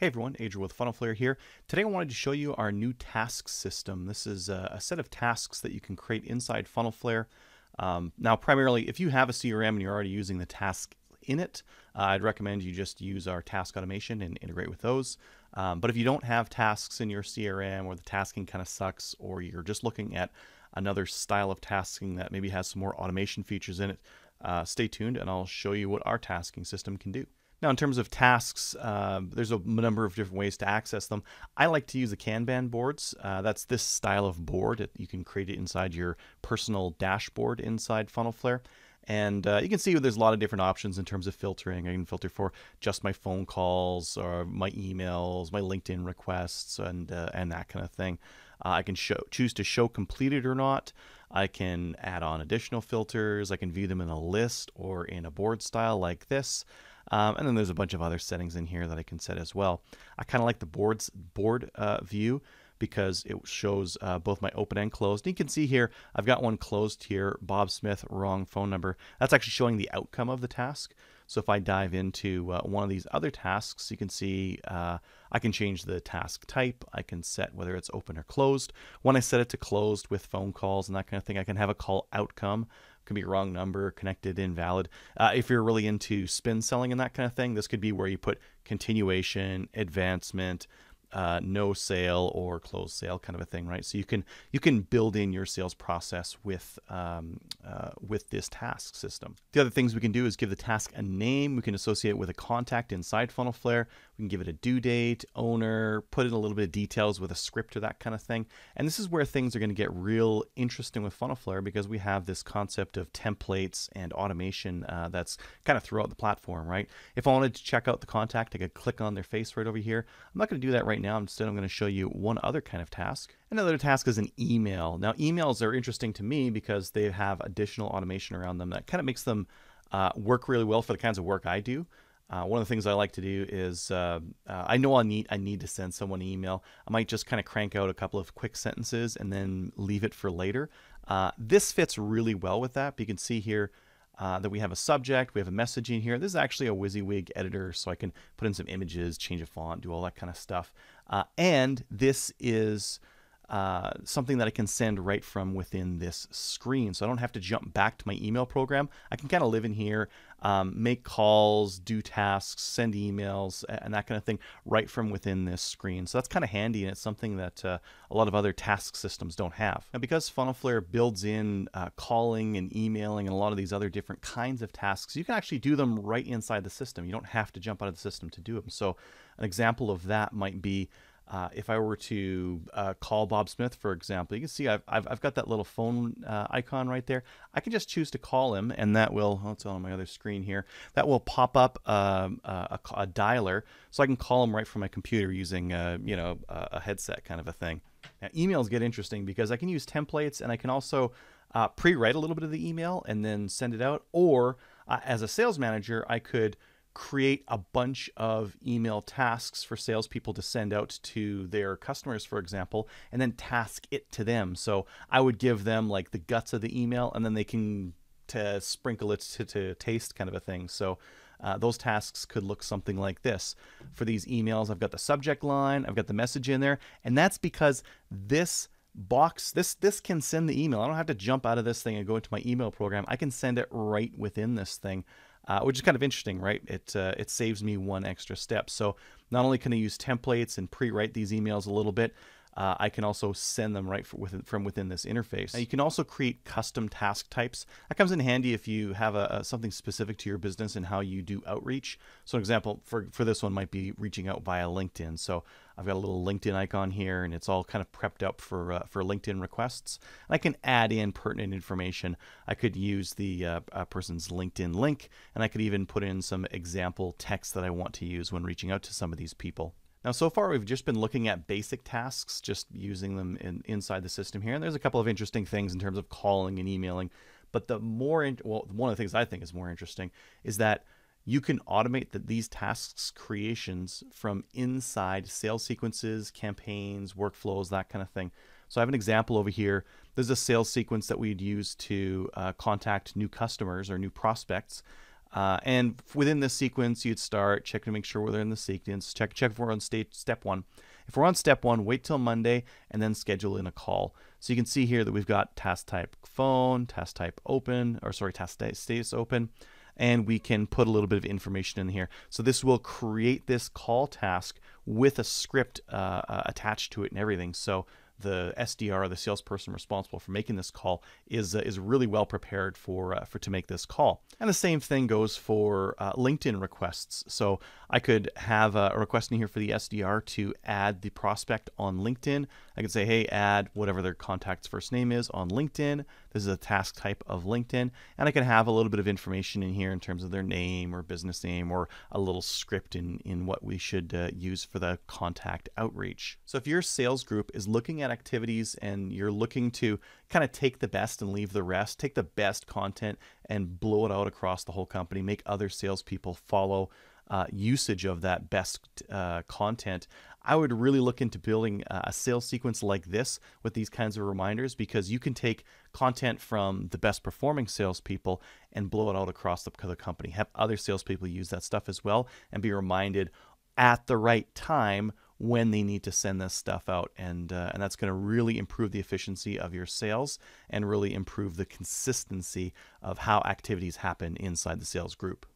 Hey everyone, Adrian with FunnelFLARE here. Today I wanted to show you our new task system. This is a set of tasks that you can create inside FunnelFLARE. Now primarily, if you have a CRM and you're already using the task in it, I'd recommend you just use our task automation and integrate with those. But if you don't have tasks in your CRM, or the tasking kind of sucks, or you're just looking at another style of tasking that maybe has some more automation features in it, stay tuned and I'll show you what our tasking system can do. Now, in terms of tasks, there's a number of different ways to access them. I like to use the Kanban boards. That's this style of board. You can create it inside your personal dashboard inside FunnelFLARE. And you can see there's a lot of different options in terms of filtering. I can filter for just my phone calls, or my emails, my LinkedIn requests, and that kind of thing. I can choose to show completed or not. I can add on additional filters. I can view them in a list or in a board style like this. And then there's a bunch of other settings in here that I can set as well. I kind of like the board view because it shows both my open and closed. And you can see here, I've got one closed here, Bob Smith, wrong phone number. That's actually showing the outcome of the task. So if I dive into one of these other tasks, you can see I can change the task type. I can set whether it's open or closed. When I set it to closed with phone calls and that kind of thing, I can have a call outcome. Could be wrong number, connected, invalid. If you're really into spin selling and that kind of thing, this could be where you put continuation, advancement, no sale, or closed sale kind of a thing, right? So you can build in your sales process with this task system. The other things we can do is give the task a name. We can associate it with a contact inside FunnelFLARE. We can give it a due date, owner, put in a little bit of details with a script or that kind of thing. And this is where things are going to get real interesting with FunnelFLARE, because we have this concept of templates and automation that's kind of throughout the platform, right? If I wanted to check out the contact, I could click on their face right over here. I'm not going to do that right now. Instead, I'm going to show you one other kind of task. Another task is an email. Now, emails are interesting to me because they have additional automation around them that kind of makes them work really well for the kinds of work I do. One of the things I like to do is I know I need to send someone an email. I might just kind of crank out a couple of quick sentences and then leave it for later. This fits really well with that. But you can see here that we have a subject, we have a message in here. This is actually a WYSIWYG editor, so I can put in some images, change a font, do all that kind of stuff. And this is something that I can send right from within this screen. So I don't have to jump back to my email program. I can kind of live in here, make calls, do tasks, send emails, and that kind of thing right from within this screen. So that's kind of handy, and it's something that a lot of other task systems don't have. Now, because FunnelFLARE builds in calling and emailing and a lot of these other different kinds of tasks, you can actually do them right inside the system. You don't have to jump out of the system to do them. So an example of that might be if I were to call Bob Smith, for example. You can see I've got that little phone icon right there. I can just choose to call him, and that will, it's on my other screen here, that will pop up a dialer, so I can call him right from my computer using a headset kind of a thing. Now, emails get interesting because I can use templates, and I can also pre-write a little bit of the email and then send it out. Or as a sales manager, I could create a bunch of email tasks for salespeople to send out to their customers, for example, and then task it to them. So I would give them like the guts of the email, and then they can sprinkle it to taste kind of a thing. So those tasks could look something like this. For these emails, I've got the subject line, I've got the message in there, and that's because this box, this can send the email. I don't have to jump out of this thing and go into my email program. I can send it right within this thing. Which is kind of interesting, right? It saves me one extra step. So not only can I use templates and pre-write these emails a little bit, I can also send them right from within this interface. Now, you can also create custom task types. That comes in handy if you have something specific to your business and how you do outreach. So an example for this one might be reaching out via LinkedIn. So I've got a little LinkedIn icon here, and it's all kind of prepped up for LinkedIn requests. And I can add in pertinent information. I could use the person's LinkedIn link, and I could even put in some example text that I want to use when reaching out to some of these people. Now, so far, we've just been looking at basic tasks, just using them inside the system here. And there's a couple of interesting things in terms of calling and emailing. But one of the things I think is more interesting is that you can automate these tasks creations from inside sales sequences, campaigns, workflows, that kind of thing. So I have an example over here. There's a sales sequence that we'd use to contact new customers or new prospects. And within this sequence, you'd start checking to make sure we're in the sequence. Check if we're on step 1. If we're on step 1, wait till Monday and then schedule in a call. So you can see here that we've got task type phone, task type open, or sorry, task status open, and we can put a little bit of information in here. So this will create this call task with a script attached to it and everything. So the SDR, the salesperson responsible for making this call, is really well prepared to make this call. And the same thing goes for LinkedIn requests. So I could have a request in here for the SDR to add the prospect on LinkedIn. I could say, hey, add whatever their contact's first name is on LinkedIn. This is a task type of LinkedIn. And I can have a little bit of information in here in terms of their name or business name, or a little script in what we should use for the contact outreach. So if your sales group is looking at activities and you're looking to kind of take the best and leave the rest, take the best content and blow it out across the whole company, make other salespeople follow usage of that best content, I would really look into building a sales sequence like this with these kinds of reminders, because you can take content from the best performing salespeople and blow it out across the company. Have other salespeople use that stuff as well and be reminded at the right time when they need to send this stuff out, and that's going to really improve the efficiency of your sales and really improve the consistency of how activities happen inside the sales group.